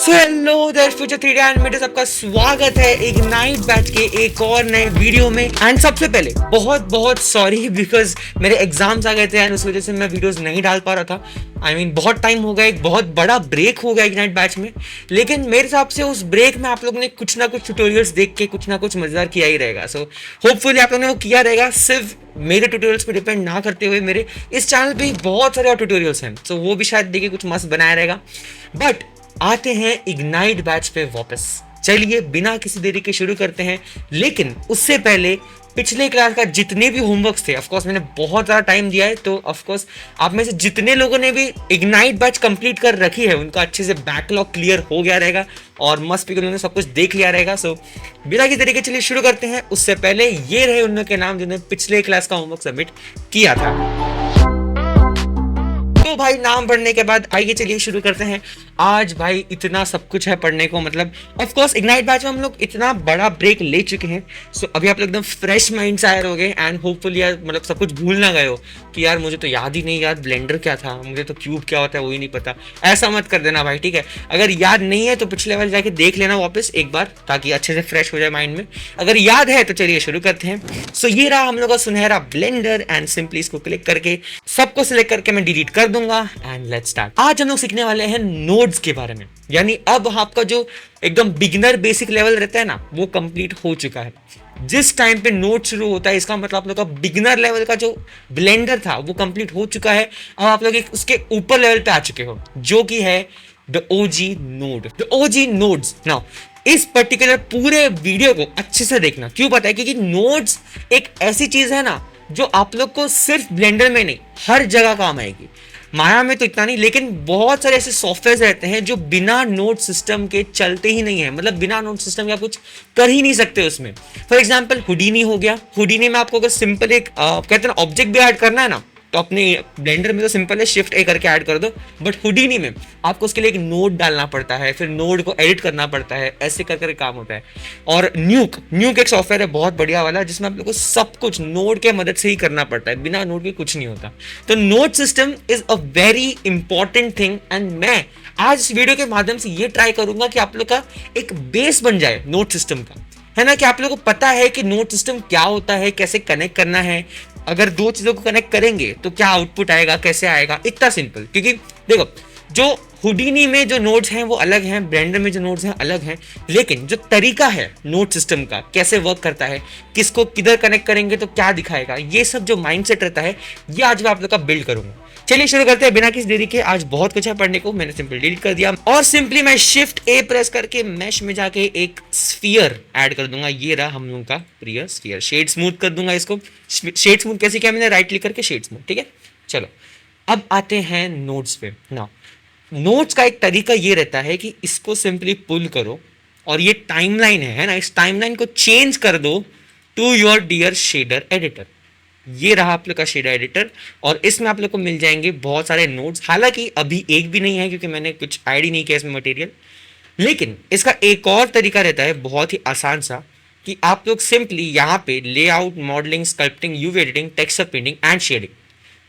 So hello their future 3D animators, आपका स्वागत है इग्नाइट बैच के एक और नए वीडियो में। एंड सबसे पहले बहुत बहुत सॉरी बिकॉज मेरे एग्जाम्स आ गए थे एंड उस वजह से मैं वीडियोस नहीं डाल पा रहा था। आई मीन बहुत टाइम हो गया, एक बहुत बड़ा ब्रेक हो गया इग्नाइट बैच में। लेकिन मेरे हिसाब से उस ब्रेक में आप लोगों ने कुछ ना कुछ ट्यूटोरियल्स देख के कुछ ना कुछ मजेदार किया ही रहेगा। सो होपफुली आप लोगों ने वो किया रहेगा, सिर्फ मेरे ट्यूटोरियल्स पे डिपेंड ना करते हुए। मेरे इस चैनल पे बहुत सारे और ट्यूटोरियल्स हैं, सो वो भी शायद देखिए कुछ मस्त बनाया रहेगा। बट आते हैं इग्नाइट बैच पे वापस। चलिए बिना किसी देरी के शुरू करते हैं। लेकिन उससे पहले पिछले क्लास का जितने भी होमवर्क्स थे, ऑफ कोर्स मैंने बहुत ज़्यादा टाइम दिया है, तो ऑफ कोर्स आप में से जितने लोगों ने भी इग्नाइट बैच कंप्लीट कर रखी है उनका अच्छे से बैकलॉग क्लियर हो गया रहेगा और मस्त भी उन्होंने सब कुछ देख लिया रहेगा। सो बिना किसी तरीके चलिए शुरू करते हैं। उससे पहले ये रहे उन लोगों के नाम जिन्होंने पिछले क्लास का होमवर्क सबमिट किया था। तो भाई नाम पढ़ने के बाद आइए चलिए शुरू करते हैं। आज भाई इतना सब कुछ है पढ़ने को, मतलब ऑफ कोर्स इग्नाइट बैच में हम लोग इतना बड़ा ब्रेक ले चुके हैं। सो अभी आप लोग एकदम फ्रेश माइंड से आए रहोगे एंड होपफुली यार मतलब सब कुछ भूल ना गए हो कि यार मुझे तो याद ही नहीं, यार ब्लेंडर क्या था, मुझे तो क्यूब क्या होता है वो ही नहीं पता। ऐसा मत कर देना भाई, ठीक है। अगर याद नहीं है तो पिछले वाले जाके देख लेना वापस एक बार, ताकि अच्छे से फ्रेश हो जाए माइंड में। अगर याद है तो चलिए शुरू करते हैं। सो ये रहा हम लोग का सुनहरा ब्लेंडर एंड सिंपली इसको क्लिक करके सबको सिलेक्ट करके मैं डिलीट कर दूंगा एंड लेट्स स्टार्ट। आज हम लोग सीखने वाले हैं नोड्स के बारे में। यानी अब आपका जो एकदम बिगिनर बेसिक लेवल रहता है ना, वो कंप्लीट हो चुका है। जिस टाइम पे नोड शुरू होता है इसका मतलब आप लोग का बिगिनर लेवल का जो ब्लेंडर था वो कंप्लीट हो चुका है। अब आप लोग उसके ऊपर लेवल पे आ चुके हो, जो कि है the OG node, the OG nodes. Now इस पर्टिकुलर पूरे वीडियो को अच्छे से देखना। क्यों पता है? क्योंकि नोड्स एक ऐसी चीज है ना जो आप लोग को सिर्फ ब्लेंडर में नहीं हर जगह काम आएगी। माया में तो इतना नहीं, लेकिन बहुत सारे ऐसे सॉफ्टवेयर रहते हैं जो बिना नोड सिस्टम के चलते ही नहीं है। मतलब बिना नोड सिस्टम के आप कुछ कर ही नहीं सकते उसमें। फॉर एग्जांपल हुडीनी हो गया। हुडीनी में आपको अगर सिंपल एक कहते हैं ना ऑब्जेक्ट भी ऐड करना है ना, तो अपने ब्लेंडर में तो सिंपल है शिफ्ट ए करके ऐड कर दो। बट हुडीनी में आपको उसके लिए एक नोड डालना पड़ता है, फिर नोड को एडिट करना पड़ता है, ऐसे कर करके काम होता है। और न्यूक एक सॉफ्टवेयर है बहुत बढ़िया वाला, जिसमें आप लोग को सब कुछ नोड के मदद से ही करना पड़ता है, बिना नोड के कुछ नहीं होता। तो node system is a very important thing and मैं आज इस वीडियो के माध्यम से ये ट्राई करूंगा कि आप लोग का एक बेस बन जाए नोड सिस्टम का, है ना। कि आप लोगों को पता है कि नोड सिस्टम क्या होता है, कैसे कनेक्ट करना है, अगर दो चीजों को कनेक्ट करेंगे तो क्या आउटपुट आएगा, कैसे आएगा, इतना सिंपल। क्योंकि देखो जो हुडीनी में जो नोड्स हैं वो अलग हैं, ब्लेंडर में जो नोड्स हैं अलग हैं, लेकिन जो तरीका है नोड सिस्टम का कैसे वर्क करता है, किसको किधर कनेक्ट करेंगे तो क्या दिखाएगा, ये सब जो माइंडसेट रहता है ये आज मैं आप लोग का बिल्ड करूंगा। चलिए शुरू करते हैं बिना किसी देरी के। आज बहुत कुछ है पढ़ने को, मैंने सिंपल डिलीट कर दिया और सिंपली मैं शिफ्ट ए प्रेस करके मैश में जाके एक स्फीयर ऐड कर दूंगा। ये रहा हम लोगों का प्रिय स्फीयर। शेड स्मूथ कर दूंगा इसको। शेड स्मूथ कैसे किया मैंने? राइट क्लिक करके शेड स्मूथ, ठीक है। चलो अब आते हैं नोड्स पे। ना नोड्स का एक तरीका ये रहता है कि इसको सिंपली पुल करो और ये टाइमलाइन है ना, इस टाइमलाइन को चेंज कर दो to your dear shader editor. ये रहा आप लोग का शेडर एडिटर और इसमें आप लोग को मिल जाएंगे बहुत सारे नोड्स। हालांकि अभी एक भी नहीं है क्योंकि मैंने कुछ ऐड ही नहीं किया इसमें मटेरियल। लेकिन इसका एक और तरीका रहता है बहुत ही आसान सा, कि आप लोग सिंपली यहाँ पे layout, modelling, sculpting, UV editing, texture painting and shading,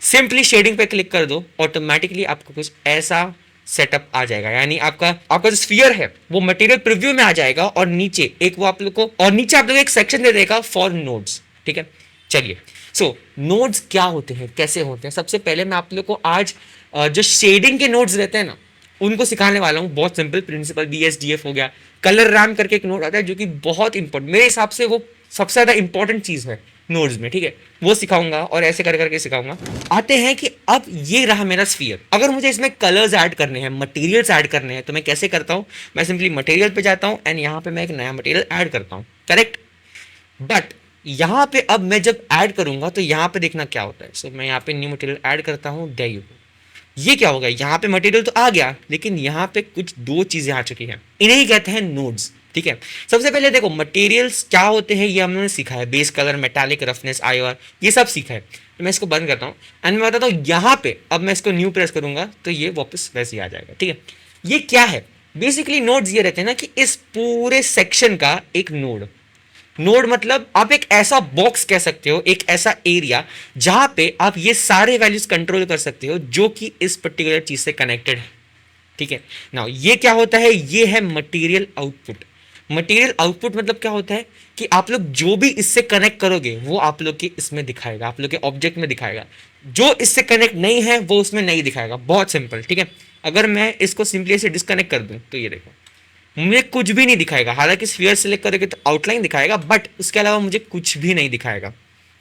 simply shading पे क्लिक कर दो, ऑटोमेटिकली आपको कुछ ऐसा सेटअप आ जाएगा। यानी आपका जो स्फीयर है वो मटेरियल प्रीव्यू में आ जाएगा और नीचे एक वो आप लोग को, और नीचे आप लोग एक सेक्शन दे देगा फॉर नोड्स, ठीक है। चलिए सो नोड्स क्या होते हैं, कैसे होते हैं, सबसे पहले मैं आप लोग को आज जो शेडिंग के नोड्स रहते हैं ना उनको सिखाने वाला हूँ। बहुत सिंपल प्रिंसिपल, BSDF हो गया, कलर रैम करके एक नोड आता है जो कि बहुत इंपॉर्टेंट, मेरे हिसाब से वो सबसे ज्यादा इंपॉर्टेंट चीज है नोड्स में, ठीक है। वो सिखाऊंगा और ऐसे कर करके सिखाऊंगा। आते हैं कि अब ये रहा मेरा स्फीयर। अगर मुझे इसमें कलर्स ऐड करने हैं, मटेरियल्स ऐड करने हैं, तो मैं कैसे करता हूँ? मैं सिंपली मटेरियल पे जाता हूँ एंड यहाँ पे मैं एक नया मटेरियल ऐड करता हूँ, करेक्ट। बट यहाँ पे अब मैं जब ऐड करूंगा तो यहाँ पे देखना क्या होता है। सो मैं यहाँ पे न्यू मटेरियल ऐड करता हूँ, देयर। ये क्या होगा? यहाँ पे मटेरियल तो आ गया, लेकिन यहाँ पे कुछ दो चीजें आ चुकी हैं, इन्हें ही कहते हैं नोड्स, ठीक है। सबसे पहले देखो मटेरियल्स क्या होते हैं ये हमने सीखा है, base colour, metallic, roughness, IR, ये सब सीखा है। तो मैं इसको बंद करता हूँ एंड मैं बताता हूँ यहाँ पे अब मैं इसको न्यू प्रेस करूंगा तो ये वापस वैसे ही आ जाएगा, ठीक है। ये क्या है? बेसिकली नोड्स ये रहते हैं ना कि इस पूरे सेक्शन का एक नोड मतलब आप एक ऐसा बॉक्स कह सकते हो, एक ऐसा एरिया जहां पे आप ये सारे वैल्यूज कंट्रोल कर सकते हो जो कि इस पर्टिकुलर चीज से कनेक्टेड है। ठीक है। नाउ ये क्या होता है, ये है मटेरियल आउटपुट। मटेरियल आउटपुट मतलब क्या होता है कि आप लोग जो भी इससे कनेक्ट करोगे वो आप लोग के इसमें दिखाएगा, आप लोग के ऑब्जेक्ट में दिखाएगा। जो इससे कनेक्ट नहीं है वो उसमें नहीं दिखाएगा। बहुत सिंपल, ठीक है। अगर मैं इसको सिंपली से डिस्कनेक्ट कर दूं तो ये देखो मुझे कुछ भी नहीं दिखाएगा। हालांकि स्फीयर सेलेक्ट करोगे तो आउटलाइन दिखाएगा, बट उसके अलावा मुझे कुछ भी नहीं दिखाएगा,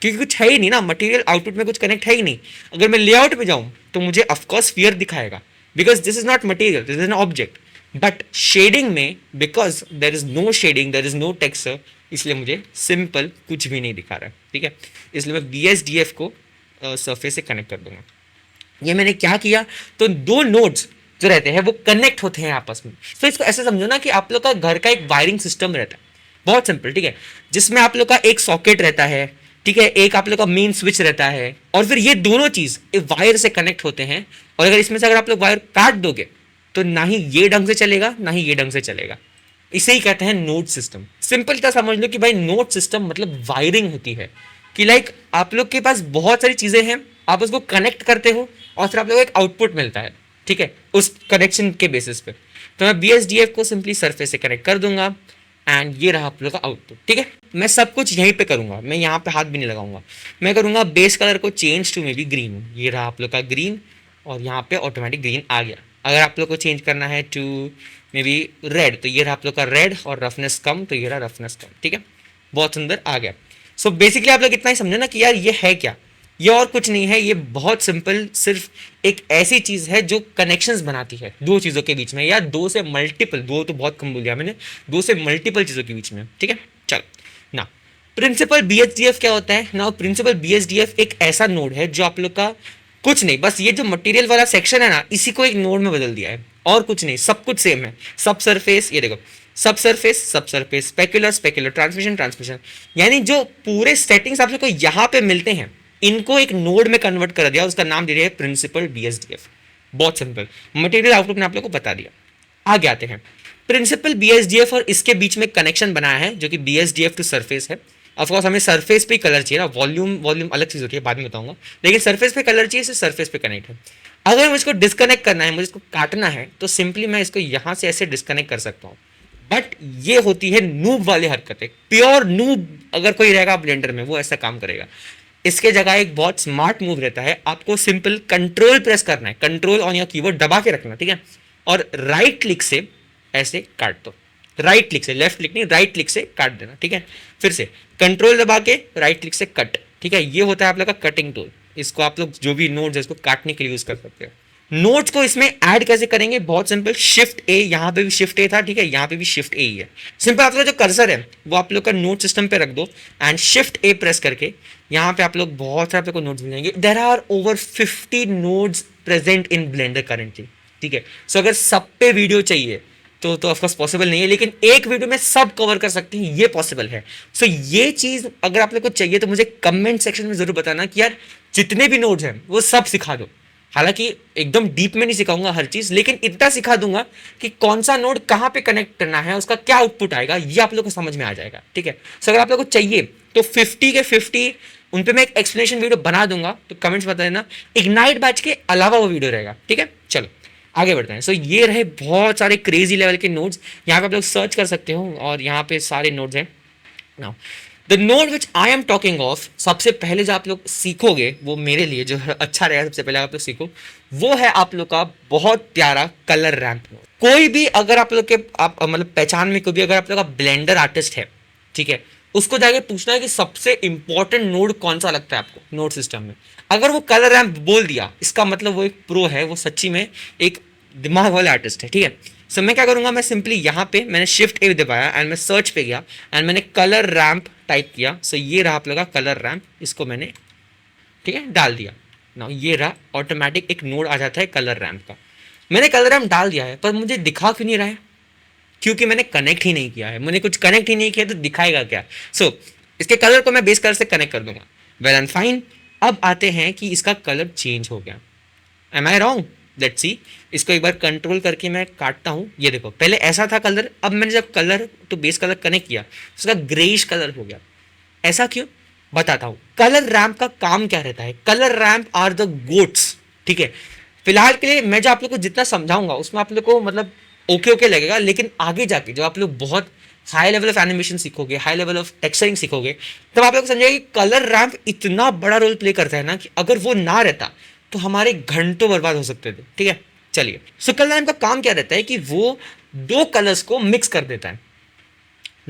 क्योंकि कुछ है ही नहीं ना, मटेरियल आउटपुट में कुछ कनेक्ट है ही नहीं। अगर मैं लेआउट में जाऊं तो मुझे ऑफकोर्स स्फीयर दिखाएगा, because this is not material, this is an object. But shading में because there is no shading, there is no texture, इसलिए मुझे सिंपल कुछ भी नहीं दिखा रहा है, ठीक है। इसलिए मैं BSDF को सरफेस से कनेक्ट कर दूंगा। ये मैंने क्या किया, तो दो नोड्स जो रहते हैं वो कनेक्ट होते हैं आपस में। तो इसको ऐसे समझो ना कि आप लोग का घर का एक वायरिंग सिस्टम रहता है, बहुत सिंपल, ठीक है। जिसमें आप लोग का एक सॉकेट रहता है, ठीक है, एक आप लोग का मेन स्विच रहता है, और फिर ये दोनों चीज एक वायर से कनेक्ट होते हैं। और अगर इसमें से अगर आप लोग वायर काट दोगे तो ना ही ये ढंग से चलेगा ना ही ये ढंग से चलेगा। इसे ही कहते हैं नोड सिस्टम। सिंपल क्या समझ लो कि भाई नोड सिस्टम मतलब वायरिंग होती है, कि लाइक आप लोग के पास बहुत सारी चीजें हैं, आप उसको कनेक्ट करते हो और फिर आप लोग को एक आउटपुट मिलता है, ठीक है, उस कनेक्शन के बेसिस पे। तो मैं BSDF को सिंपली सरफेस से कनेक्ट कर दूंगा एंड ये रहा आप लोग का आउटपुट, ठीक है। मैं सब कुछ यहीं पे करूंगा, मैं यहाँ पे हाथ भी नहीं लगाऊंगा। मैं करूंगा बेस कलर को change to maybe green, ये रहा आप लोग का ग्रीन, और यहाँ पे ऑटोमेटिक ग्रीन आ गया। अगर आप लोग को चेंज करना है टू मे बी रेड, तो ये रहा आप लोग का रेड, और रफनेस कम, तो ये रहा रफनेस कम, ठीक है। बहुत सुंदर आ गया। सो बेसिकली आप लोग इतना ही समझो ना कि यार ये है क्या, ये और कुछ नहीं है, ये बहुत सिंपल सिर्फ एक ऐसी चीज है जो कनेक्शंस बनाती है दो चीजों के बीच में, या दो से मल्टीपल, दो तो बहुत कम बोल दिया मैंने, दो से मल्टीपल चीजों के बीच में, ठीक है। चलो ना, प्रिंसिपल BSDF क्या होता है ना। प्रिंसिपल BSDF एक ऐसा नोड है जो आप लोग का कुछ नहीं, बस ये जो मटेरियल वाला सेक्शन है ना, इसी को एक नोड में बदल दिया है, और कुछ नहीं, सब कुछ सेम है। सब सरफेस, ये देखो, सब सरफेस, सब surface, specular specular, transmission transmission, यानी जो पूरे सेटिंग्स आप लोग को यहाँ पे मिलते हैं इनको एक नोड में कन्वर्ट कर दिया, उसका नाम दे दिया है प्रिंसिपल BSDF। बहुत सिंपल, मटेरियल आउटपुट ने आप लोग को बता दिया। आगे आते हैं, प्रिंसिपल BSDF और इसके बीच में कनेक्शन बनाया है जो कि BSDF टू सरफेस है। ऑफकोर्स हमें सरफेस पे कलर चाहिए ना, वॉल्यूम अलग चीज होती है, बाद में बताऊंगा, लेकिन सरफेस पे कलर चाहिए, सिर्फ सरफेस पे कनेक्ट है। अगर मुझे इसको डिस्कनेक्ट करना है, मुझे इसको काटना है, तो सिंपली मैं इसको यहां से ऐसे डिस्कनेक्ट कर सकता हूँ। बट ये होती है नूब वाली हरकतें, प्योर नूब अगर कोई रहेगा ब्लेंडर में वो ऐसा काम करेगा। इसके जगह एक बहुत स्मार्ट मूव रहता है, आपको सिंपल कंट्रोल प्रेस करना है, कंट्रोल ऑन योर कीबोर्ड दबा के रखना, ठीक है, और राइट क्लिक से ऐसे काट दो, राइट क्लिक से, लेफ्ट क्लिक नहीं, राइट क्लिक से काट देना, ठीक है। फिर से कंट्रोल दबा के राइट क्लिक से कट, ठीक है। ये होता है आप लोग का कटिंग टूल, इसको आप लोग जो भी नोट्स है इसको काटने के लिए यूज कर सकते हो। नोट्स को इसमें ऐड कैसे करेंगे, बहुत सिंपल, शिफ्ट ए, यहाँ पे भी शिफ्ट ए था, ठीक है, यहाँ पे भी शिफ्ट ए ही है। सिंपल आप लोग जो कर्सर है वो आप लोग का नोट सिस्टम पे रख दो एंड शिफ्ट ए प्रेस करके यहाँ पे आप लोग बहुत सारे आप लोग को नोट्स मिल जाएंगे। There are over 50 notes present in Blender currently, ठीक है। सो अगर सब पे वीडियो चाहिए तो ऑफकोर्स पॉसिबल नहीं है, लेकिन एक वीडियो में सब कवर कर सकते हैं, ये पॉसिबल है। सो ये चीज अगर आप लोग को चाहिए तो मुझे कमेंट सेक्शन में जरूर बताना कि यार जितने भी नोट्स हैं वो सब सिखा दो। हालांकि एकदम डीप में नहीं सिखाऊंगा हर चीज, लेकिन इतना सिखा दूंगा कि कौन सा नोड कहाँ पे कनेक्ट करना है, उसका क्या आउटपुट आएगा, ये आप लोग को समझ में आ जाएगा, ठीक है। सो अगर आप लोग को चाहिए तो 50 के 50 उन पे मैं एक एक्सप्लेनेशन वीडियो बना दूंगा, तो कमेंट्स बता देना। इग्नाइट बैच के अलावा वो वीडियो रहेगा, ठीक है। चलो आगे बढ़ते हैं। सो ये रहे बहुत सारे क्रेजी लेवल के नोड्स, यहाँ पे आप लोग सर्च कर सकते हो और यहाँ पे सारे नोड्स हैं। Now the node which I am talking of, सबसे पहले जो आप लोग सीखोगे वो मेरे लिए जो अच्छा रहेगा, सबसे पहले आप लोग सीखो वो है आप लोग का बहुत प्यारा कलर रैंप नोड। कोई भी अगर आप लोग के आप मतलब पहचान में कोई भी अगर आप लोग का ब्लेंडर आर्टिस्ट है, ठीक है, उसको जाके पूछना है कि सबसे इंपॉर्टेंट नोड कौन सा लगता है आपको नोड सिस्टम में। अगर वो कलर रैंप बोल दिया, इसका मतलब वो एक प्रो है, वो सच्ची में एक दिमाग वाले आर्टिस्ट है, ठीक है। सो मैं क्या करूंगा, मैं सिंपली यहाँ पे मैंने शिफ्ट ए दबाया एंड मैं सर्च पे गया एंड मैंने कलर रैंप टाइप किया। सो ये रहा आप लोग का कलर रैंप, इसको मैंने ठीक है डाल दिया ना, ये रहा ऑटोमेटिक एक नोड आ जाता है कलर रैंप का। मैंने कलर रैंप डाल दिया है पर मुझे दिखा क्यों नहीं रहा है, क्योंकि मैंने कनेक्ट ही नहीं किया है। मैंने कुछ कनेक्ट ही नहीं किया तो दिखाएगा क्या। सो इसके कलर को मैं बेस कलर से कनेक्ट कर दूंगा, वेल एंड फाइन। अब आते हैं कि इसका कलर चेंज हो गया, am I wrong, let's see. इसको एक बार कंट्रोल करके मैं काटता हूँ, ये देखो पहले ऐसा था कलर, अब मैंने जब कलर तो बेस कलर कनेक्ट किया उसका ग्रेइश कलर हो गया। ऐसा क्यों, बताता हूँ। कलर रैंप का काम क्या रहता है, colour ramp are the goats, ठीक है। फिलहाल के लिए मैं जो आप लोग को जितना समझाऊंगा उसमें आप लोग को मतलब ओके ओके लगेगा, लेकिन आगे जाके जब आप लोग बहुत हाई लेवल ऑफ एनिमेशन सीखोगे, हाई लेवल ऑफ टेक्सचरिंग सीखोगे, तब आप लोग समझेंगे कि कलर रैम्प इतना बड़ा रोल प्ले करता है ना कि अगर वो ना रहता तो हमारे घंटों बर्बाद हो सकते थे। ठीक है, चलिए। सो कलर रैम्प का काम क्या रहता है कि वो दो कलर्स को मिक्स कर देता है।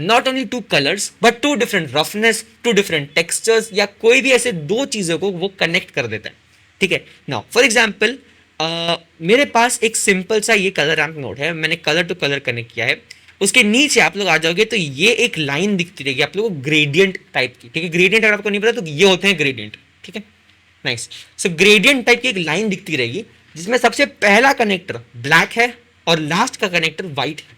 Not only two colours but two different roughness, two different textures, या कोई भी ऐसे दो चीजों को वो कनेक्ट कर देता है। ठीक है, नाउ फॉर एग्जाम्पल मेरे पास एक सिंपल सा ये कलर रैम्प नोड है, मैंने कलर टू कलर कनेक्ट किया है। उसके नीचे आप लोग आ जाओगे तो ये एक लाइन दिखती रहेगी आप लोगों को ग्रेडियंट टाइप की। ठीक है, ग्रेडियंट अगर आपको नहीं पता तो ये होते हैं ग्रेडियंट। ठीक है, नाइस। सो ग्रेडियंट टाइप की एक लाइन दिखती रहेगी जिसमें सबसे पहला कनेक्टर ब्लैक है और लास्ट का कनेक्टर व्हाइट है।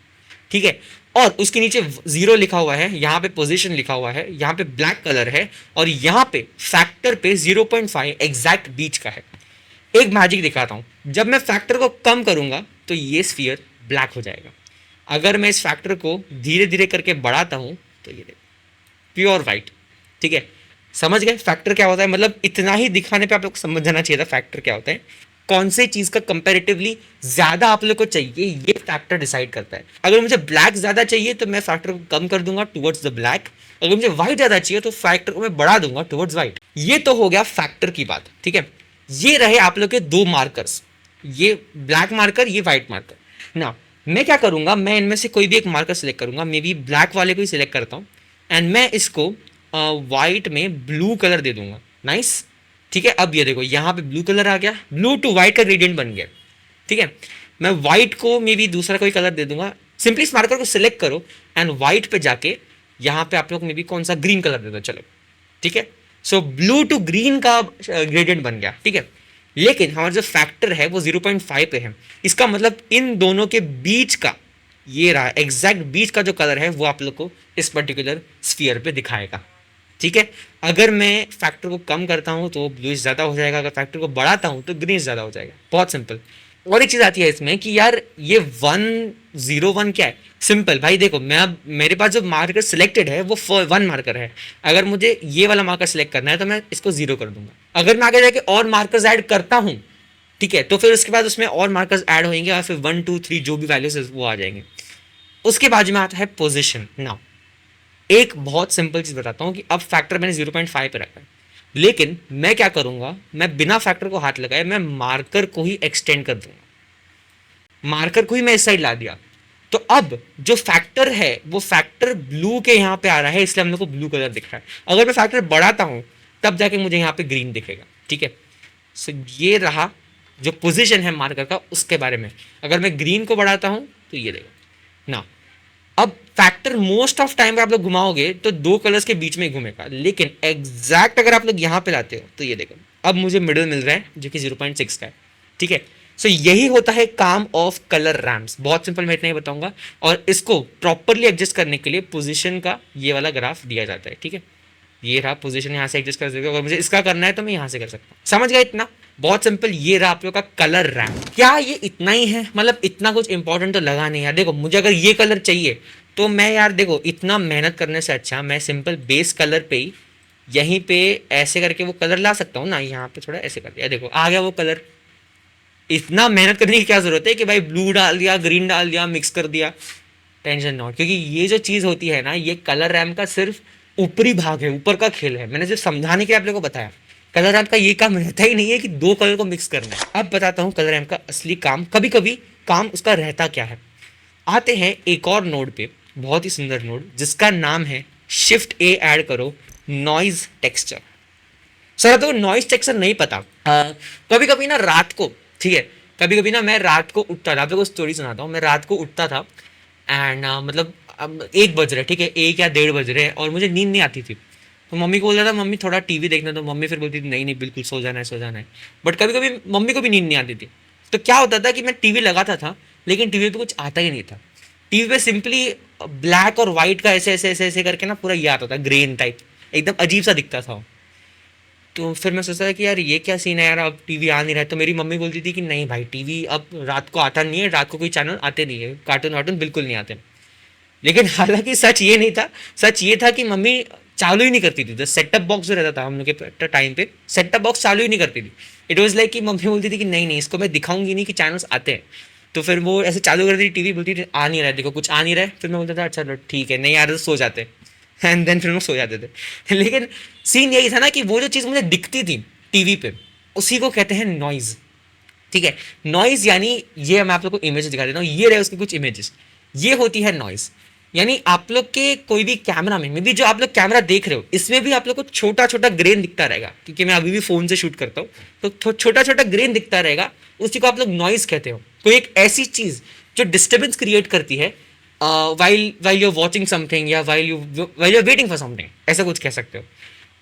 ठीक है, और उसके नीचे 0 लिखा हुआ है, यहाँ पे पोजीशन लिखा हुआ है, यहाँ पे ब्लैक कलर है, और यहाँ पे फैक्टर पे 0.5 एग्जैक्ट बीच का है। एक मैजिक दिखाता हूं, जब मैं फैक्टर को कम करूंगा तो ये स्फीयर ब्लैक हो जाएगा। अगर मैं इस फैक्टर को धीरे धीरे करके बढ़ाता हूं तो ये प्योर वाइट। ठीक है, समझ गए फैक्टर क्या होता है? मतलब इतना ही दिखाने पे आप लोग को समझ जाना चाहिए था फैक्टर क्या होता है। कौन से चीज का कंपैरेटिवली ज्यादा आप लोग को चाहिए ये फैक्टर डिसाइड करता है। अगर मुझे ब्लैक ज्यादा चाहिए तो मैं फैक्टर को कम कर दूंगा टुवर्ड्स द ब्लैक, अगर मुझे व्हाइट ज्यादा चाहिए तो फैक्टर को मैं बढ़ा दूंगा टुवर्ड्स व्हाइट। ये तो हो गया फैक्टर की बात। ठीक है, ये रहे आप लोग के दो मार्कर्स, ये ब्लैक मार्कर, ये व्हाइट मार्कर। ना मैं क्या करूंगा, मैं इनमें से कोई भी एक मार्कर सेलेक्ट करूंगा, मे बी ब्लैक वाले को ही सिलेक्ट करता हूँ, एंड मैं इसको व्हाइट में ब्लू कलर दे दूंगा। नाइस। ठीक है, अब ये देखो यहाँ पे ब्लू कलर आ गया, ब्लू टू व्हाइट का ग्रेडियंट बन गया। ठीक है, मैं व्हाइट को मे बी दूसरा कोई कलर दे दूंगा। सिंपली इस मार्कर को सिलेक्ट करो एंड व्हाइट पे जाके यहाँ पे आप लोग मे बी कौन सा ग्रीन कलर दे दो, चलो। ठीक है, सो ब्लू टू ग्रीन का ग्रेडियंट बन गया। ठीक है, लेकिन हमारा जो फैक्टर है वो 0.5 पे है, इसका मतलब इन दोनों के बीच का ये रहा एग्जैक्ट बीच का जो कलर है वो आप लोग को इस पर्टिकुलर स्फीयर पे दिखाएगा। ठीक है, अगर मैं फैक्टर को कम करता हूं तो ब्लूइश ज़्यादा हो जाएगा, अगर फैक्टर को बढ़ाता हूं तो ग्रीन ज़्यादा हो जाएगा। बहुत सिंपल। और एक चीज़ आती है इसमें कि यार ये 101 क्या है? सिंपल भाई, देखो मैं अब मेरे पास जो मार्कर सिलेक्टेड है वो 1 मार्कर है, अगर मुझे ये वाला मार्कर सिलेक्ट करना है तो मैं इसको 0 कर दूंगा। अगर मैं आगे जाके और मार्कर्स ऐड करता हूँ, ठीक है, तो फिर उसके बाद उसमें और मार्कर्स ऐड होंगे और फिर 1 2 3 जो भी वैल्यूज वो आ जाएंगे। उसके बाद में आता है पोजिशन। नाउ एक बहुत सिंपल चीज़ बताता हूँ कि अब फैक्टर मैंने 0.5 पे रखा है, लेकिन मैं क्या करूँगा, मैं बिना फैक्टर को हाथ लगाए मैं मार्कर को ही एक्सटेंड कर दूंगा। मार्कर को ही मैं इस साइड ला दिया, तो अब जो फैक्टर है वो फैक्टर ब्लू के यहाँ पे आ रहा है, इसलिए हम लोग को ब्लू कलर दिख रहा है। अगर मैं फैक्टर बढ़ाता हूँ तब जाके मुझे यहाँ पे ग्रीन दिखेगा। ठीक है, सो ये रहा जो पोजीशन है मार्कर का उसके बारे में। अगर मैं ग्रीन को बढ़ाता हूँ तो ये देखो ना, अब फैक्टर मोस्ट ऑफ टाइम आप लोग घुमाओगे तो दो कलर्स के बीच में घूमेगा, लेकिन एग्जैक्ट अगर आप लोग यहाँ पे लाते हो तो ये देखो अब मुझे मिडिल मिल रहा है जो कि 0.6 का है। ठीक है, सो यही होता है काम ऑफ कलर रैम्प्स। बहुत सिंपल, मैं इतना ही बताऊंगा, और इसको प्रॉपरली एडजस्ट करने के लिए पोजीशन का ये वाला ग्राफ दिया जाता है। ठीक है, ये रहा पोजीशन, यहाँ से एडजस्ट कर सकते हो। अगर मुझे इसका करना है तो मैं यहाँ से कर सकता हूँ। समझ गए इतना? बहुत सिंपल। ये रहा आप लोग का कलर रैम्प। क्या ये इतना ही है? मतलब इतना कुछ इंपॉर्टेंट तो लगा नहीं यार। देखो मुझे अगर ये कलर चाहिए तो मैं यार देखो इतना मेहनत करने से अच्छा मैं सिंपल बेस कलर पे ही यहीं पे ऐसे करके वो कलर ला सकता हूँ ना। यहाँ पे थोड़ा ऐसे कर दिया, देखो आ गया वो कलर। इतना मेहनत करने की क्या जरूरत है कि भाई ब्लू डाल दिया, ग्रीन डाल दिया, मिक्स कर दिया। टेंशन नॉट, क्योंकि ये जो चीज़ होती है ना, ये कलर रैम्प का सिर्फ ऊपरी भाग है, ऊपर का खेल है। मैंने सिर्फ समझाने के लिए आप लोगों को बताया। कलर रैम्प का ये काम रहता ही नहीं है कि दो कलर को मिक्स करना है। अब बताता हूँ कलर रैम्प का असली काम, कभी कभी काम उसका रहता क्या है। आते हैं एक और नोड पे, बहुत ही सुंदर नोड जिसका नाम है शिफ्ट ए ऐड करो नॉइज टेक्सचर। सर तो नॉइज टेक्सचर नहीं पता। कभी कभी ना रात को, ठीक है, कभी कभी ना मैं रात को उठता था, आपको स्टोरी सुनाता हूँ। मैं रात को उठता था एंड मतलब अब 1 बज रहे, ठीक है, 1 या 1:30 बज रहे, और मुझे नींद नहीं आती थी। तो मम्मी को बोल रहा था मम्मी थोड़ा टीवी देखना, तो मम्मी फिर बोलती थी नहीं नहीं बिल्कुल सो जाना है, सो जाना है। बट कभी कभी मम्मी को भी नींद नहीं आती थी। तो क्या होता था कि मैं टीवी लगाता था, लेकिन टीवी पे कुछ आता ही नहीं था। टीवी पे सिंपली ब्लैक और वाइट का ऐसे ऐसे ऐसे ऐसे करके ना पूरा ये आता था, ग्रेन टाइप, एकदम अजीब सा दिखता था। तो फिर मैं सोचता था कि यार ये क्या सीन है यार, अब टीवी आ नहीं रहा है। तो मेरी मम्मी बोलती थी कि नहीं भाई टीवी अब रात को आता नहीं है, रात को कोई चैनल आते नहीं है, कार्टून वार्टून बिल्कुल नहीं आते। लेकिन हालांकि सच ये नहीं था, सच ये था कि मम्मी चालू ही नहीं करती थी। सेटअप बॉक्स जो रहता था हम लोग के टाइम पे, सेटअप बॉक्स चालू ही नहीं करती थी। इट वॉज लाइक कि मम्मी बोलती थी कि नहीं नहीं इसको मैं दिखाऊंगी नहीं कि चैनल्स आते हैं। तो फिर वो ऐसे चालू करती थी टीवी, बोलती थी आ नहीं रहा है, देखो कुछ आ नहीं रहा है। फिर मैं बोलता था अच्छा चलो ठीक है, नहीं आ रहा तो सो जाते, एंड देन फिर वो सो जाते थे। लेकिन सीन यही था ना कि वो जो चीज़ मुझे दिखती थी टीवी पे, उसी को कहते हैं नॉइज़। ठीक है, नॉइज यानी ये मैं आप लोग को इमेज दिखा देता हूँ, ये रहे उसके कुछ इमेजेस, ये होती है नॉइज। यानी आप लोग के कोई भी कैमरा में भी जो आप लोग कैमरा देख रहे हो, इसमें भी आप लोग को छोटा छोटा ग्रेन दिखता रहेगा, क्योंकि मैं अभी भी फोन से शूट करता हूँ तो छोटा छोटा ग्रेन दिखता रहेगा, उसी को आप लोग नॉइज कहते हो। कोई एक ऐसी चीज जो डिस्टर्बेंस क्रिएट करती है while while you watching something, या while you waiting for something, ऐसा कुछ कह सकते हो।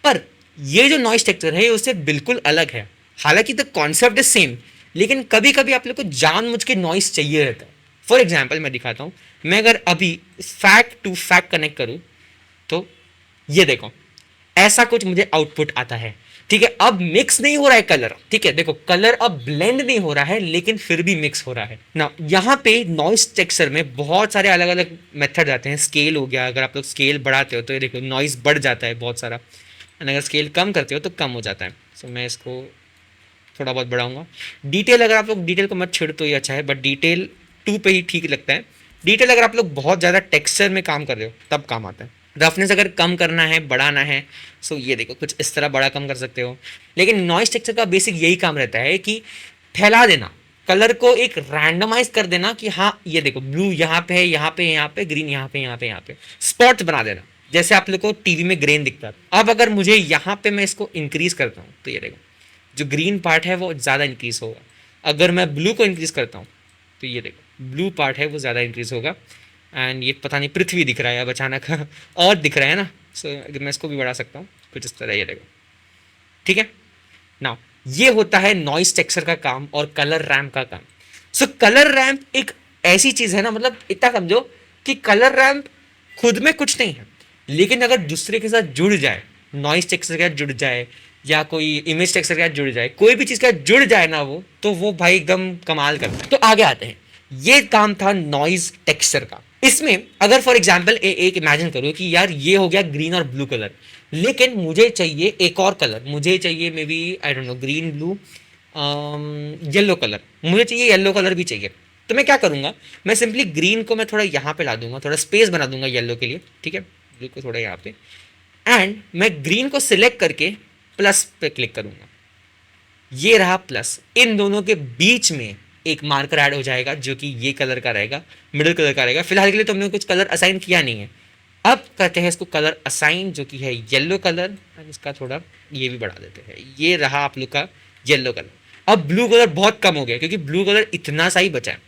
पर ये जो नॉइज टेक्सचर है उससे बिल्कुल अलग है। हालांकि द कॉन्सेप्ट इज सेम, लेकिन कभी कभी आप लोग को जानबूझ के नॉइस चाहिए रहता है। फॉर एग्जाम्पल मैं दिखाता हूँ, मैं अगर अभी फैक्ट टू फैक्ट कनेक्ट करूँ तो ये देखो ऐसा कुछ मुझे आउटपुट आता है। ठीक है, अब मिक्स नहीं हो रहा है कलर, ठीक है देखो कलर अब ब्लेंड नहीं हो रहा है, लेकिन फिर भी मिक्स हो रहा है ना। यहाँ पे नॉइस टेक्सचर में बहुत सारे अलग अलग मेथड आते हैं। स्केल हो गया, अगर आप लोग स्केल बढ़ाते हो तो ये देखो नॉइस बढ़ जाता है बहुत सारा, एंड अगर स्केल कम करते हो तो कम हो जाता है। सो मैं इसको थोड़ा बहुत बढ़ाऊंगा। डिटेल अगर आप लोग डिटेल को मत छेड़ तो ये अच्छा है, बट डिटेल 2 पे ही ठीक लगता है। डिटेल अगर आप लोग बहुत ज़्यादा टेक्सचर में काम कर रहे हो तब काम आता है। रफनेस अगर कम करना है बढ़ाना है, सो ये देखो कुछ इस तरह बड़ा कम कर सकते हो। लेकिन नॉइस टेक्सचर का बेसिक यही काम रहता है कि फैला देना, कलर को एक रैंडमाइज कर देना कि हाँ ये देखो ब्लू यहाँ पे है, यहाँ पे यहाँ पे, ग्रीन यहाँ पे यहाँ पे यहाँ पे, स्पॉट्स बना देना जैसे आप लोग को टीवी में ग्रेन दिखता है। अब अगर मुझे यहाँ पे मैं इसको इंक्रीज करता हूँ तो ये देखो जो ग्रीन पार्ट है वो ज़्यादा इंक्रीज होगा। अगर मैं ब्लू को इंक्रीज करता हूँ तो ये देखो ब्लू पार्ट है वो ज़्यादा इंक्रीज होगा। एंड ये पता नहीं पृथ्वी दिख रहा है अब अचानक और दिख रहा है ना। सो अगर मैं इसको भी बढ़ा सकता हूँ कुछ इस तरह, ये देखो ठीक है ना। ये होता है नॉइस टेक्सचर का काम और कलर रैम्प का काम। सो कलर रैम्प एक ऐसी चीज़ है ना, मतलब इतना समझो कि कलर रैम्प खुद में कुछ नहीं है, लेकिन अगर दूसरे के साथ जुड़ जाए, नॉइस टेक्सचर के साथ जुड़ जाए या कोई इमेज टेक्सचर के साथ जुड़ जाए, कोई भी चीज़ के साथ जुड़ जाए ना वो, तो वो भाई एकदम कमाल करता है। तो आगे आते हैं, ये काम था नॉइज टेक्सचर का। इसमें अगर फॉर एग्जाम्पल एक इमेजिन करो कि यार ये हो गया ग्रीन और ब्लू कलर, लेकिन मुझे चाहिए एक और कलर, मुझे चाहिए maybe I don't know green blue yellow colour, मुझे चाहिए येलो कलर भी चाहिए। तो मैं क्या करूँगा, मैं सिंपली ग्रीन को मैं थोड़ा यहाँ पे ला दूंगा, थोड़ा स्पेस बना दूंगा येलो के लिए, ठीक है ब्लू को थोड़ा यहाँ पे, एंड मैं ग्रीन को सिलेक्ट करके प्लस पे क्लिक करूंगा। ये रहा प्लस, इन दोनों के बीच में एक मार्कर ऐड हो जाएगा जो कि ये कलर का रहेगा, मिडिल कलर का रहेगा। फिलहाल के लिए तो हमने कुछ कलर असाइन किया नहीं है। अब करते हैं इसको कलर असाइन जो कि है येलो कलर, एंड इसका थोड़ा ये भी बढ़ा देते हैं। ये रहा आप लोग का येलो कलर। अब ब्लू कलर बहुत कम हो गया क्योंकि ब्लू कलर इतना सा ही बचा है,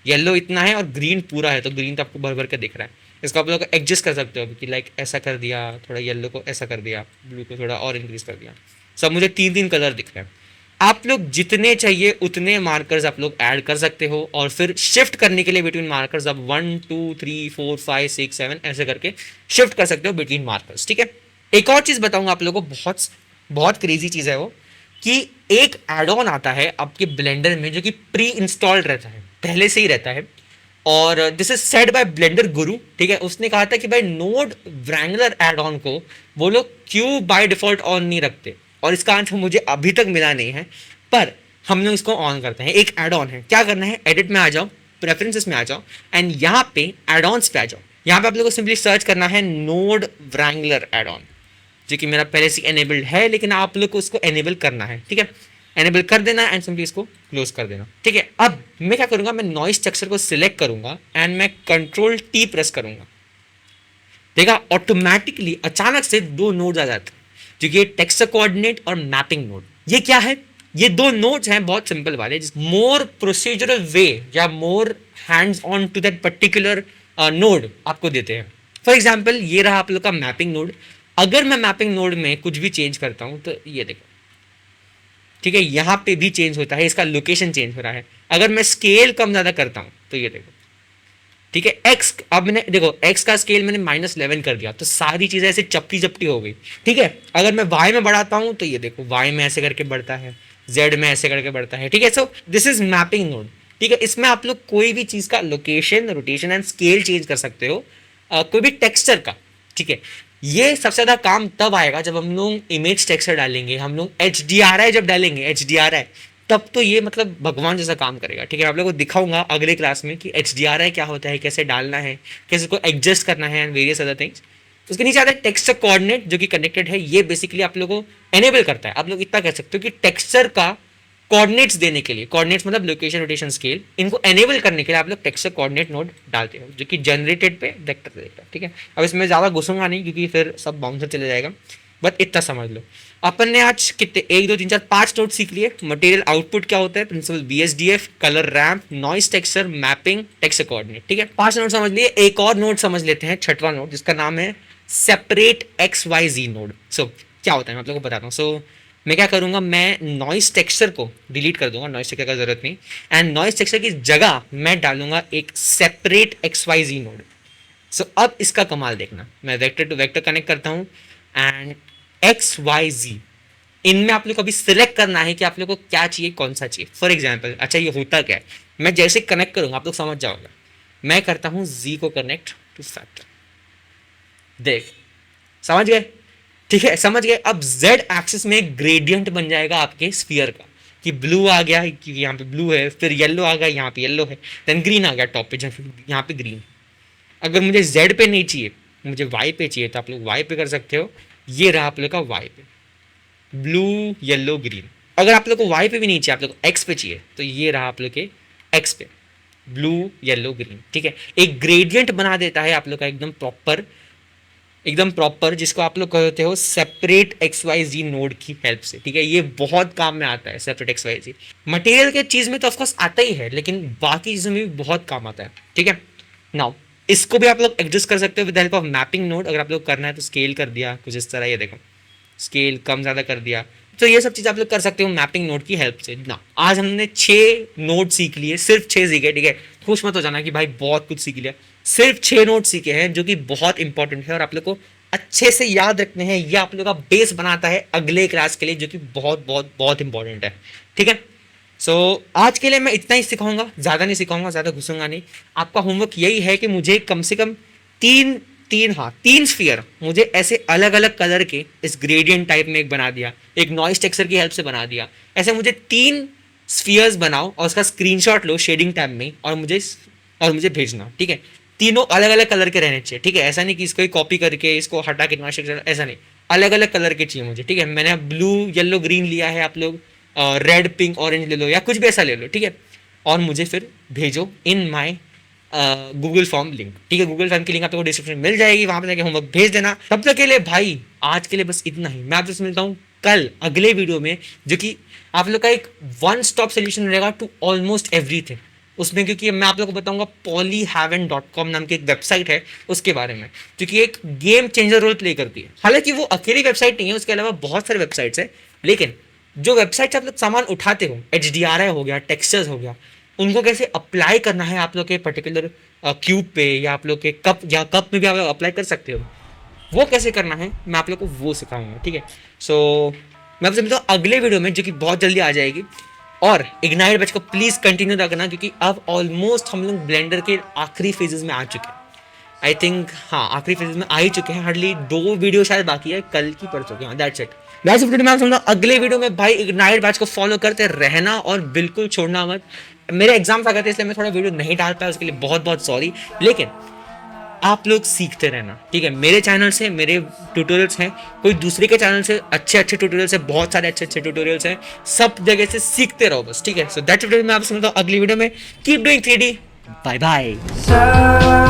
येलो इतना है और ग्रीन पूरा है, तो ग्रीन तो आपको भर भर के दिख रहा है। इसको आप लोग एडजस्ट कर सकते हो कि लाइक ऐसा कर दिया, थोड़ा येलो को ऐसा कर दिया, ब्लू को थोड़ा और इंक्रीज कर दिया। सब मुझे 3 कलर दिख रहे हैं। आप लोग जितने चाहिए उतने मार्कर्स आप लोग ऐड कर सकते हो, और फिर शिफ्ट करने के लिए बिटवीन मार्कर्स आप 1 2 3 4 5 6 7 ऐसे करके शिफ्ट कर सकते हो बिटवीन मार्कर्स। ठीक है, एक और चीज़ बताऊंगा आप लोगों को, बहुत बहुत क्रेजी चीज़ है वो, कि एक एड ऑन आता है आपके ब्लेंडर में जो कि प्री इंस्टॉल्ड रहता है, पहले से ही रहता है, और this is said bye blender गुरु। ठीक है, उसने कहा था कि भाई नोड व्रैंगलर एड ऑन को वो लोग क्यों बाय डिफॉल्ट ऑन नहीं रखते, और इसका आंसर मुझे अभी तक मिला नहीं है, पर हम लोग इसको ऑन करते हैं। एक एड ऑन है, क्या करना है, एडिट में आ जाओ, प्रेफरेंसेस में आ जाओ, एंड यहाँ पे एड ऑन्स पे आ जाओ। यहाँ पे आप लोगों को सिंपली सर्च करना है नोड व्रैंगलर एड ऑन, जो कि मेरा पहले से एनेबल्ड है, लेकिन आप लोग को उसको एनेबल करना है। ठीक है, एनेबल कर देना एंड सिंपली इसको क्लोज कर देना। ठीक है, अब मैं क्या करूंगा, मैं नॉइस टेक्सचर को सिलेक्ट करूंगा एंड मैं कंट्रोल टी प्रेस करूंगा। देखा ऑटोमेटिकली अचानक से 2 नोड्स आ जाते हैं, जो कि टेक्सचर कोऑर्डिनेट और मैपिंग नोड। ये क्या है, ये 2 नोड्स हैं बहुत सिंपल वाले, मोर प्रोसीजरल वे या more hands on to that particular node आपको देते हैं। फॉर एग्जाम्पल ये रहा आप लोग का मैपिंग नोड। अगर मैं मैपिंग नोड में कुछ भी चेंज करता हूं तो ये देखो, ठीक है यहाँ पे भी चेंज होता है, इसका लोकेशन चेंज हो रहा है। अगर मैं स्केल कम ज़्यादा करता हूँ तो ये देखो, ठीक है एक्स, अब मैंने देखो एक्स का स्केल मैंने -11 कर दिया तो सारी चीज़ें ऐसे चपटी चपटी हो गई। ठीक है, अगर मैं वाई में बढ़ाता हूँ तो ये देखो वाई में ऐसे करके बढ़ता है, जेड में ऐसे करके बढ़ता है। ठीक है, so this is mapping node. ठीक है, इसमें आप लोग कोई भी चीज़ का location, rotation and scale change कर सकते हो, कोई भी टेक्सचर का। ठीक है, ये सबसे ज़्यादा काम तब आएगा जब हम लोग इमेज टेक्सचर डालेंगे, हम लोग HDRI जब डालेंगे, HDRI, तब तो ये मतलब भगवान जैसा काम करेगा। ठीक है, आप लोगों को दिखाऊंगा अगले क्लास में कि HDRI क्या होता है, कैसे डालना है, कैसे इसको एडजस्ट करना है एंड वेरियस अदर थिंग्स। उसके नीचे आता है टेक्सचर कोऑर्डिनेट जो कि कनेक्टेड है। ये बेसिकली आप लोगों को एनेबल करता है। आप लोग इतना कह सकते हो कि टेक्सचर का कोऑर्डिनेट्स देने के लिए, कोऑर्डिनेट्स मतलब लोकेशन, रोटेशन, स्केल, इनको एनेबल करने के लिए आप लोग टेक्सचर कोऑर्डिनेट नोड डालते हो जो कि जनरेटेड पे वेक्टर देता है। ठीक है, अब इसमें ज़्यादा घुसूंगा नहीं क्योंकि फिर सब बाउंसर चले जाएगा, बट इतना समझ लो। अपन ने आज कितने 1 2 3 4 5 नोट सीख लिए। मटेरियल आउटपुट क्या होता है, principle BSDF, colour ramp, noise texture, mapping, texture coordinate. ठीक है, 5 नोट समझ लिए। एक और नोट समझ लेते हैं, छठवां नोट, जिसका नाम है सेपरेट XYZ नोड। सो क्या होता है मैं आप लोगों को बताता हूँ। सो मैं क्या करूँगा, मैं नॉइस टेक्सचर को डिलीट कर दूंगा, नॉइस टेक्सचर का जरूरत नहीं, एंड नॉइस टेक्सचर की जगह मैं डालूंगा एक सेपरेट XYZ नोड। सो अब इसका कमाल देखना, मैं वेक्टर टू वेक्टर कनेक्ट करता हूँ एंड XYZ, इनमें आप लोग को अभी सिलेक्ट करना है कि आप लोग को क्या चाहिए, कौन सा चाहिए। फॉर एग्जाम्पल, अच्छा ये होता क्या है, मैं जैसे कनेक्ट करूँगा आप लोग समझ जाओगे। मैं करता हूँ Z को कनेक्ट टू फैक्टर, देख समझ गए। ठीक है, समझ गए। अब Z एक्सिस में एक ग्रेडियंट बन जाएगा आपके स्फीयर का, कि ब्लू आ गया, यहाँ पे ब्लू है, फिर येलो आ गया, यहाँ पे येलो है, देन ग्रीन आ गया टॉप पे, यहाँ पे ग्रीन। अगर मुझे Z पे नहीं चाहिए, मुझे Y पे चाहिए, तो आप लोग Y पे कर सकते हो। ये रहा आप लोग का Y पे, ब्लू येलो ग्रीन। अगर आप लोग को Y पे भी नहीं चाहिए, आप लोग को X पे चाहिए, तो ये रहा आप लोग के X पे, ब्लू येलो ग्रीन। ठीक है, एक ग्रेडियंट बना देता है आप लोग का एकदम प्रॉपर, जिसको आप लोग कहते हो सेपरेट XYZ नोड की हेल्प से। ठीक है, ये बहुत काम में आता है सेपरेट XYZ। मटेरियल के चीज़ में तो ऑफकोर्स आता ही है, लेकिन बाकी चीज़ों में भी बहुत काम आता है। ठीक है, नाउ इसको भी आप लोग एडजस्ट कर सकते हो with help of mapping node. अगर आप लोग करना है तो स्केल कर दिया कुछ इस तरह, ये देखो स्केल कम ज़्यादा कर दिया, तो ये सब चीज़ आप लोग कर सकते हो मैपिंग नोड की हेल्प से ना। आज हमने 6 नोड सीख लिए, सिर्फ 6 सीखे। ठीक है, खुश मत हो जाना कि भाई बहुत कुछ सीख लिया, सिर्फ 6 नोट सीखे हैं जो कि बहुत इंपॉर्टेंट है और आप लोग को अच्छे से याद रखने हैं। ये आप लोग का बेस बनाता है अगले क्लास के लिए, जो कि बहुत बहुत बहुत इंपॉर्टेंट है। ठीक है, सो आज के लिए मैं इतना ही सिखाऊंगा, ज़्यादा नहीं सिखाऊंगा, ज़्यादा घुसूंगा नहीं। आपका होमवर्क यही है कि मुझे कम से कम तीन स्फीयर मुझे ऐसे अलग अलग कलर के इस ग्रेडियंट टाइप में एक बना दिया, एक नॉइस टेक्सचर की हेल्प से बना दिया। ऐसे मुझे 3 स्फीयर्स बनाओ और उसका स्क्रीनशॉट लो शेडिंग टैब में और मुझे भेजना। ठीक है, तीनों अलग अलग कलर के रहने चाहिए। ठीक है, ऐसा नहीं कि इसको ही कॉपी करके इसको हटा के नॉइस टेक्सचर, ऐसा नहीं, अलग अलग कलर के चाहिए मुझे। ठीक है, मैंने ब्लू येलो ग्रीन लिया है, आप लोग रेड पिंक ऑरेंज ले लो या कुछ भी ऐसा ले लो। ठीक है, और मुझे फिर भेजो इन माई गूगल फॉर्म लिंक। ठीक है, गूगल फॉर्म की लिंक आप लोगों को डिस्क्रिप्शन मिल जाएगी, वहां पे जाके होमवर्क भेज देना। तब तक के लिए भाई आज के लिए बस इतना ही। मैं आपसे मिलता हूँ कल अगले वीडियो में, जो कि आप लोग का एक वन स्टॉप सोल्यूशन रहेगा टू ऑलमोस्ट एवरीथिंग उसमें, क्योंकि मैं आप लोग को बताऊंगा polyhaven.com नाम की एक वेबसाइट है उसके बारे में, क्योंकि एक गेम चेंजर रोल प्ले करती है। हालांकि वो अकेली वेबसाइट नहीं है, उसके अलावा बहुत सारे वेबसाइट्स है, लेकिन जो वेबसाइट से आप लोग सामान उठाते हो, HDRI हो गया, टेक्सचर्स हो गया, उनको कैसे अप्लाई करना है आप लोग के पर्टिकुलर क्यूब पे या आप लोग के कप में भी आप लोग अप्लाई कर सकते हो, वो कैसे करना है मैं आप लोग को वो सिखाऊंगा। ठीक है, सो मैं आपसे मिलता हूँ अगले वीडियो में, जो कि बहुत जल्दी आ जाएगी। और इग्नाइट बैच को प्लीज़ कंटिन्यू रखना, क्योंकि अब ऑलमोस्ट हम लोग ब्लेंडर के आखिरी फेजेस में आ चुके हैं। आई थिंक हाँ, आखिरी फेजेस में आ ही चुके हैं, हार्डली 2 वीडियो शायद बाकी है, कल की परसों की। हाँ, दैट्स इट। लास्ट वीडियो में आप समझा, अगले वीडियो में भाई इग्नाइट बैच को फॉलो करते रहना और बिल्कुल छोड़ना मत। मेरे एग्जाम्स आ गए थे इसलिए मैं थोड़ा वीडियो नहीं डाल पाया, उसके लिए बहुत बहुत सॉरी, लेकिन आप लोग सीखते रहना। ठीक है, मेरे चैनल से मेरे ट्यूटोरियल्स हैं, कोई दूसरे के चैनल से अच्छे ट्यूटोरियल्स हैं, बहुत सारे अच्छे ट्यूटोरियल्स हैं, सब जगह से सीखते रहो बस। ठीक है, सो दैट्स वीडियो में आपसे मिलता हूँ अगली वीडियो में। Keep doing 3D, bye bye.